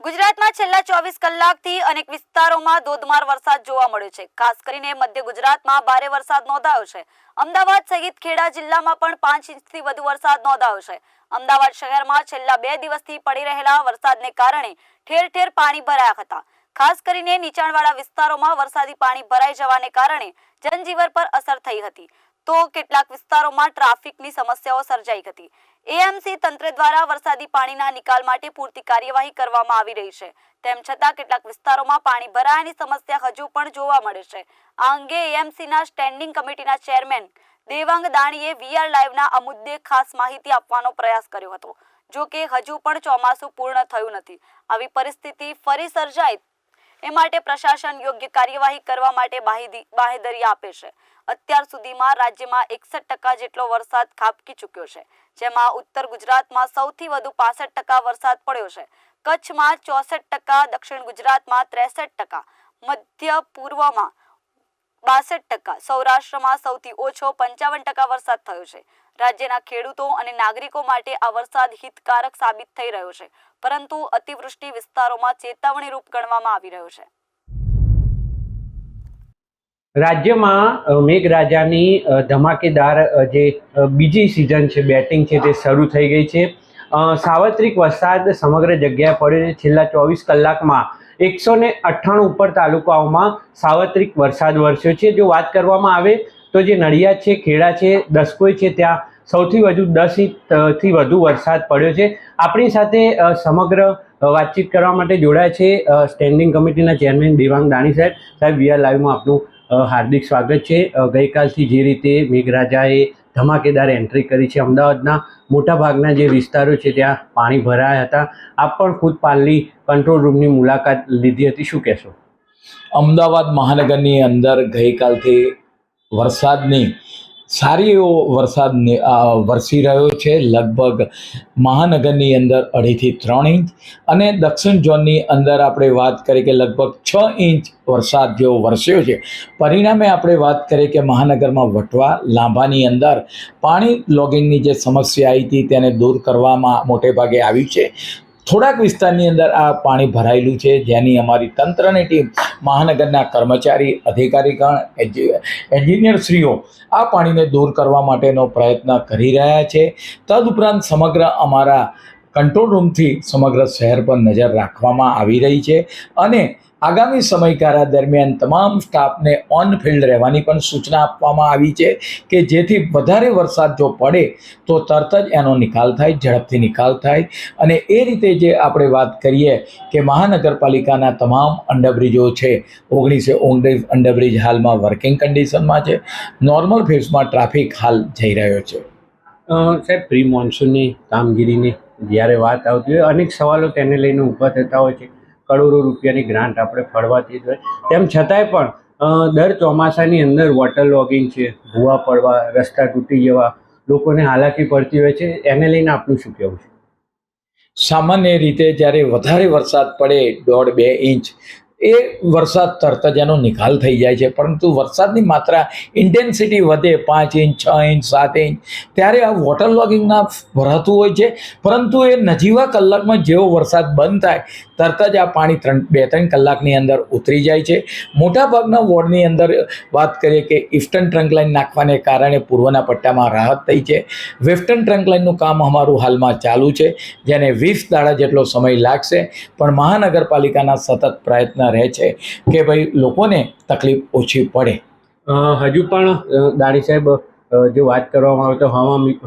ગુજરાતમાં છેલ્લા 24 કલાકથી અનેક વિસ્તારોમાં ધોધમાર વરસાદ જોવા મળ્યો છે। ખાસ કરીને મધ્ય ગુજરાતમાં ભારે વરસાદ નોંધાયો છે। અમદાવાદ સહિત ખેડા જિલ્લામાં પણ 5 ઇંચથી વધુ વરસાદ નોંધાયો છે। અમદાવાદ શહેરમાં છેલ્લા 2 દિવસથી પડી રહેલા વરસાદને કારણે ઠેર ઠેર પાણી ભરાયા હતા। ખાસ કરીને નીચાણવાળા વિસ્તારોમાં વરસાદી પાણી ભરાઈ જવાને કારણે જનજીવન પર અસર થઈ હતી। તો કેટલાક વિસ્તારોમાં ટ્રાફિકની સમસ્યાઓ સર્જાઈ હતી। એએમસી તંત્ર દ્વારા વરસાદી પાણીના નિકાલ માટે પૂરતી કાર્યવાહી કરવામાં આવી રહી છે। તેમ છતાં કેટલાક વિસ્તારોમાં પાણી ભરાવાની સમસ્યા હજુ પણ જોવા મળે છે। આ અંગે એએમસીના સ્ટેન્ડિંગ કમિટીના ચેરમેન દેવાંગ દાણીએ વીઆર લાઈવના આ મુદ્દે ખાસ માહિતી આપવાનો પ્રયાસ કર્યો હતો। જો કે હજુ પણ ચોમાસું પૂર્ણ થયું નથી। આવી પરિસ્થિતિ ફરી સર્જાય એ માટે પ્રશાસન યોગ્ય કાર્યવાહી કરવા માટે બાહેધરી આપે છે। અત્યાર સુધીમાં રાજ્યમાં 61% જેટલો વરસાદ ખાબકી ચૂક્યો છે, જેમાં ઉત્તર ગુજરાતમાં સૌથી વધુ 65% વરસાદ પડ્યો છે। કચ્છમાં 64%, દક્ષિણ ગુજરાતમાં 63%, મધ્ય પૂર્વમાં 62%, સૌરાષ્ટ્રમાં સૌથી ઓછો 55% વરસાદ થયો છે। રાજ્યના ખેડૂતો અને નાગરિકો માટે આ વરસાદ હિતકારક સાબિત થઈ રહ્યો છે, પરંતુ અતિવૃષ્ટિ વિસ્તારોમાં ચેતવણી રૂપ ગણવામાં આવી રહ્યો છે। રાજ્યમાં મેઘરાજાની ધમાકેદાર જે બીજી સિઝન છે, બેટિંગ છે, તે શરૂ થઈ ગઈ છે। સાર્વત્રિક વરસાદ સમગ્ર જગ્યાએ પડ્યો છે। છેલ્લા 24 કલાકમાં 198 ઉપર તાલુકાઓમાં સાર્વત્રિક વરસાદ વરસ્યો છે। જો વાત કરવામાં આવે તો જે નડિયાદ છે, ખેડા છે, દસકોઈ છે, ત્યાં સૌથી વધુ 10 ઇંચથી વધુ વરસાદ પડ્યો છે। આપણી સાથે સમગ્ર વાતચીત કરવા માટે જોડાયા છે સ્ટેન્ડિંગ કમિટીના ચેરમેન દેવાંગ દાણી સાહેબ। સાહેબ, વીઆર લાઈવમાં આપનું હાર્દિક સ્વાગત છે। ગઈકાલથી જે રીતે મેઘરાજાએ ધમાકેદાર એન્ટ્રી કરી છે, અમદાવાદના મોટાભાગના જે વિસ્તારો છે ત્યાં પાણી ભરાયા હતા। આપ પણ ખુદ પાલની કંટ્રોલ રૂમની મુલાકાત લીધી હતી, શું કહેશો? અમદાવાદ મહાનગરની અંદર ગઈકાલથી વરસાદની સારી એવો વરસાદ વરસી રહ્યો છે। લગભગ મહાનગરની અંદર 2.5 થી 3 ઇંચ અને દક્ષિણ ઝોનની અંદર આપણે વાત કરીએ કે લગભગ 6 ઇંચ વરસાદ જેવો વરસ્યો છે। પરિણામે આપણે વાત કરીએ કે મહાનગરમાં વટવા લાંભાની અંદર પાણી લોગિંગની જે સમસ્યા આવી હતી તેને દૂર કરવામાં મોટે ભાગે આવી છે। થોડાક વિસ્તારની અંદર આ પાણી ભરાયેલું છે, જેની અમારી તંત્રની ટીમ, મહાનગરના કર્મચારી, અધિકારીગણ, એન્જિનિયરશ્રીઓ આ પાણીને દૂર કરવા માટેનો પ્રયત્ન કરી રહ્યા છે। તદુપરાંત સમગ્ર અમારા કંટ્રોલ રૂમથી સમગ્ર શહેર પર નજર રાખવામાં આવી રહી છે અને આગામી સમયગાળા દરમિયાન તમામ સ્ટાફને ઓન ફિલ્ડ રહેવાની પણ સૂચના આપવામાં આવી છે કે જેથી વધારે વરસાદ જો પડે તો તરત જ એનો નિકાલ થાય, ઝડપથી નિકાલ થાય। અને એ રીતે જે આપણે વાત કરીએ કે મહાનગરપાલિકાના તમામ અંડરબ્રિજો છે, 19 અંડરબ્રિજ હાલમાં વર્કિંગ કન્ડિશનમાં છે। નોર્મલ ફેઝમાં ટ્રાફિક હાલ જઈ રહ્યો છે। સાહેબ, પ્રી મોન્સૂનની કામગીરીની જ્યારે વાત આવતી હોય, અનેક સવાલો તેને લઈને ઊભા થતા હોય છે। કરોડો રૂપિયાની ગ્રાન્ટ આપણે ફળવાતી હોય, તેમ છતાંય પણ દર ચોમાસાની અંદર વોટર લોગિંગ છે, ભૂવા પડવા, રસ્તા તૂટી જવા, લોકોને હાલાકી પડતી હોય છે। એને લઈને આપનું શું કહેવું છે? સામાન્ય રીતે જ્યારે વધારે વરસાદ પડે 1.5-2 ઇંચ, એ વરસાદ તરત જ એનો નિકાલ થઈ જાય છે, પરંતુ વરસાદની માત્રા ઇન્ટેન્સિટી વધે 5 ઇંચ, 6 ઇંચ, 7 ઇંચ, ત્યારે આ વોટર લોગિંગના ભરાતું હોય છે। પરંતુ એ નજીવા કલાકમાં જેવો વરસાદ બંધ થાય તરત જ આ પાણી 2-3 કલાકની અંદર ઉતરી જાય છે। મોટાભાગના વોર્ડની અંદર વાત કરીએ કે ઈસ્ટર્ન ટ્રંક લાઇન નાખવાને કારણે પૂર્વના પટ્ટામાં રાહત થઈ છે। વેસ્ટર્ન ટ્રંક લાઇનનું કામ અમારું હાલમાં ચાલુ છે, જેને 20 દાડા જેટલો સમય લાગશે, પણ મહાનગરપાલિકાના સતત પ્રયત્ન રહે છે કે ભાઈ લોકોને તકલીફ ઓછી પડે। હજુ પણ દાણી સાહેબ, જો વાત કરવામાં આવે તો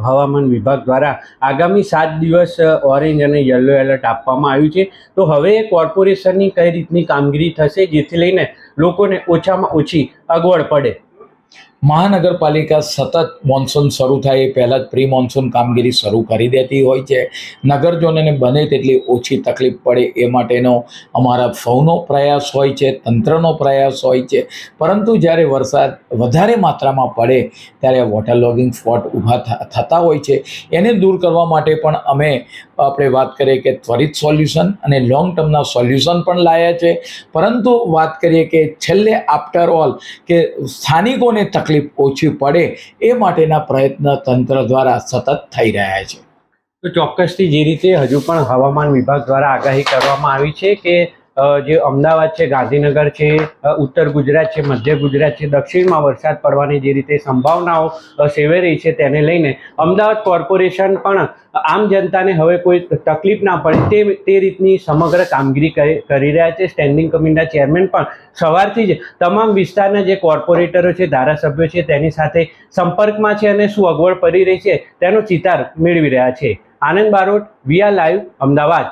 હવામાન વિભાગ દ્વારા આગામી 7 દિવસ ઓરેન્જ અને યલો એલર્ટ આપવામાં આવ્યું છે। તો હવે કોર્પોરેશનની કઈ રીતની કામગીરી થશે જેથી લઈને લોકોને ઓછામાં ઓછી અગવડ પડે? મહાનગરપાલિકા સતત મોન્સૂન શરૂ થાય એ પહેલાં જ પ્રી મોન્સૂન કામગીરી શરૂ કરી દેતી હોય છે। નગરજનોને બને તેટલી ઓછી તકલીફ પડે એ માટેનો અમારા સૌનો પ્રયાસ હોય છે, તંત્રનો પ્રયાસ હોય છે। પરંતુ જ્યારે વરસાદ વધારે માત્રામાં પડે ત્યારે વોટર લોગિંગ સ્પોટ ઊભા થતા હોય છે, એને દૂર કરવા માટે પણ અમે આપણે વાત કરીએ કે ત્વરિત સોલ્યુશન અને લોંગ ટર્મના સોલ્યુશન પણ લાવ્યા છે। પરંતુ વાત કરીએ કે છેલ્લે આફ્ટર ઓલ કે સ્થાનિકોને તકલીફ ઓછી પડે એ માટેના પ્રયત્ન તંત્ર દ્વારા સતત થઈ રહ્યા છે। તો ચોક્કસથી જે રીતે હજુ પણ હવામાન વિભાગ દ્વારા આગાહી કરવામાં આવી છે કે જે અમદાવાદ છે, ગાંધીનગર છે, ઉત્તર ગુજરાત છે, મધ્ય ગુજરાત છે, દક્ષિણમાં વરસાદ પડવાની જે રીતે સંભાવનાઓ સેવાઈ રહી છે તેને લઈને અમદાવાદ કોર્પોરેશન પણ આમ જનતાને હવે કોઈ તકલીફ ના પડે તે રીતની સમગ્ર કામગીરી કરી રહ્યા છે. સ્ટેન્ડિંગ કમિટીના ચેરમેન પણ સવારથી જ તમામ વિસ્તારના જે કોર્પોરેટરો છે, ધારાસભ્યો છે તેની સાથે સંપર્કમાં છે અને શું અગવડ પડી રહી છે તેનો ચિતાર મેળવી રહ્યા છે. આનંદ બારોટ, વીઆર લાઈવ, અમદાવાદ.